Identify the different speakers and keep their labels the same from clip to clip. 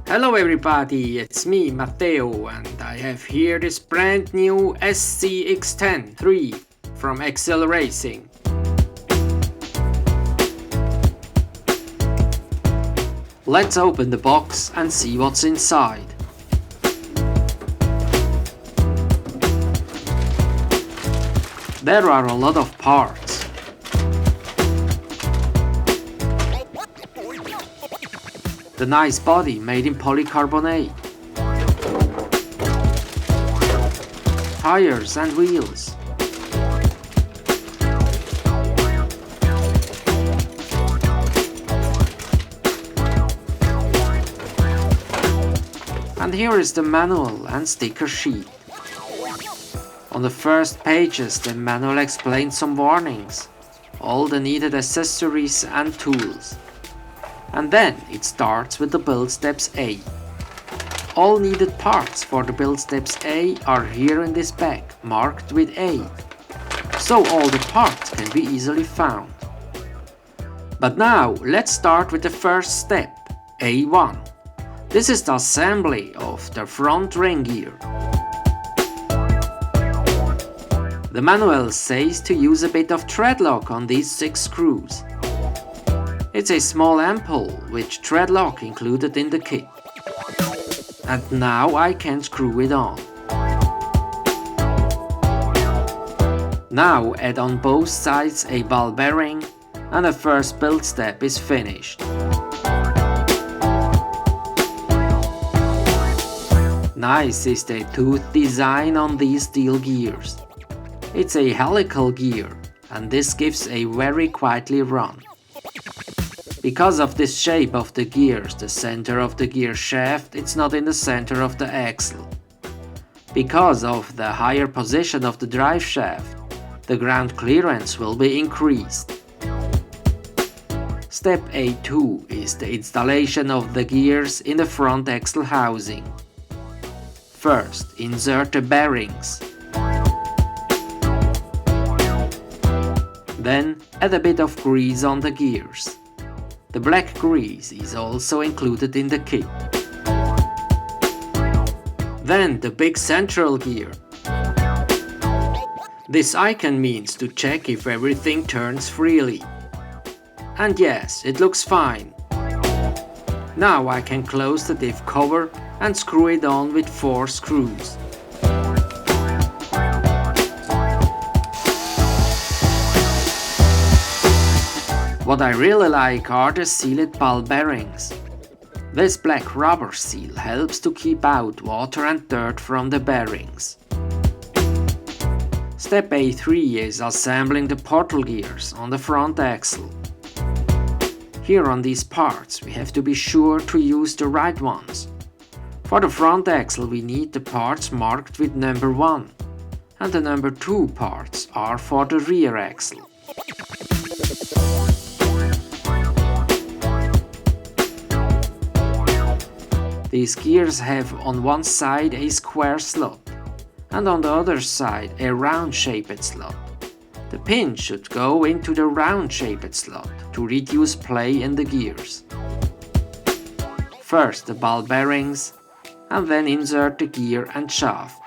Speaker 1: Hello everybody, it's me Matteo and I have here this brand new SCX10 III from Axial Racing. Let's open the box and see what's inside. There are a lot of parts. The nice body made in polycarbonate. Tires and wheels. And here is the manual and sticker sheet. On the first pages the manual explains some warnings, all the needed accessories and tools. And then it starts with the build steps A. All needed parts for the build steps A are here in this bag, marked with A, so all the parts can be easily found. But now let's start with the first step, A1. This is the assembly of the front ring gear. The manual says to use a bit of thread lock on these 6 screws. It's a small ampoule with thread lock included in the kit. And now I can screw it on. Now add on both sides a ball bearing and the first build step is finished. Nice is the tooth design on these steel gears. It's a helical gear and this gives a very quietly run. Because of this shape of the gears, the center of the gear shaft it's not in the center of the axle. Because of the higher position of the drive shaft, the ground clearance will be increased. Step A2 is the installation of the gears in the front axle housing. First, insert the bearings. Then add a bit of grease on the gears. The black grease is also included in the kit. Then the big central gear. This icon means to check if everything turns freely. And yes, it looks fine. Now I can close the diff cover and screw it on with 4 screws. What I really like are the sealed ball bearings. This black rubber seal helps to keep out water and dirt from the bearings. Step A3 is assembling the portal gears on the front axle. Here on these parts we have to be sure to use the right ones. For the front axle we need the parts marked with number 1 and the number 2 parts are for the rear axle. These gears have on one side a square slot and on the other side a round-shaped slot. The pin should go into the round-shaped slot to reduce play in the gears. First the ball bearings and then insert the gear and shaft.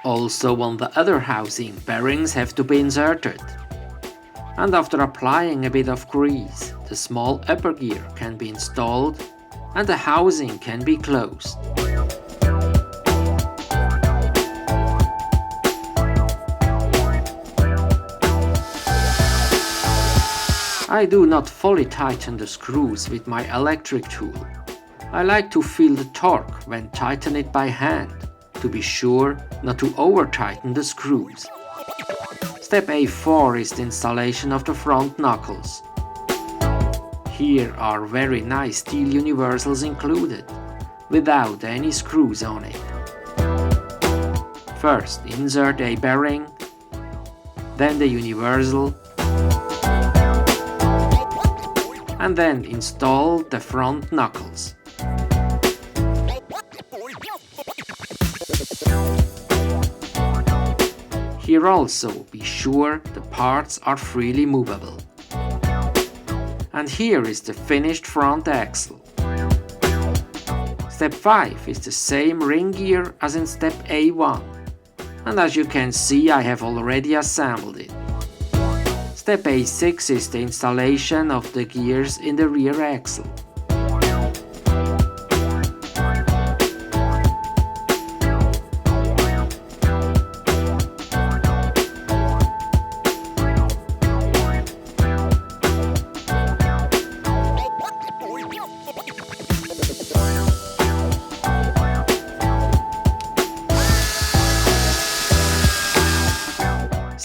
Speaker 1: Also on the other housing bearings have to be inserted. And after applying a bit of grease, the small upper gear can be installed and the housing can be closed. I do not fully tighten the screws with my electric tool. I like to feel the torque when tighten it by hand, to be sure not to over-tighten the screws. Step A4 is the installation of the front knuckles. Here are very nice steel universals included, without any screws on it. First insert a bearing, then the universal, and then install the front knuckles. Here also be sure the parts are freely movable. And here is the finished front axle. Step 5 is the same ring gear as in step A1. And as you can see, I have already assembled it. Step A6 is the installation of the gears in the rear axle.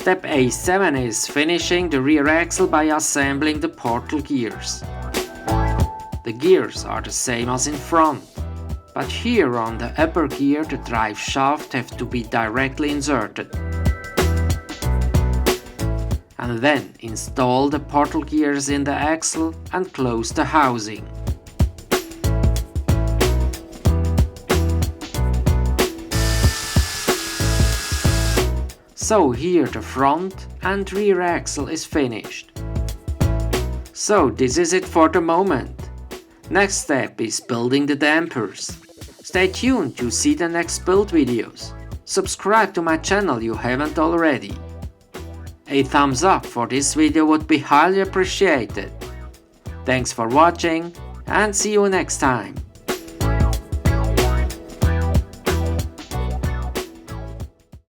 Speaker 1: Step A7 is finishing the rear axle by assembling the portal gears. The gears are the same as in front, but here on the upper gear the drive shaft have to be directly inserted. And then install the portal gears in the axle and close the housing. So here the front and rear axle is finished. So this is it for the moment. Next step is building the dampers. Stay tuned to see the next build videos. Subscribe to my channel you haven't already. A thumbs up for this video would be highly appreciated. Thanks for watching and see you next time.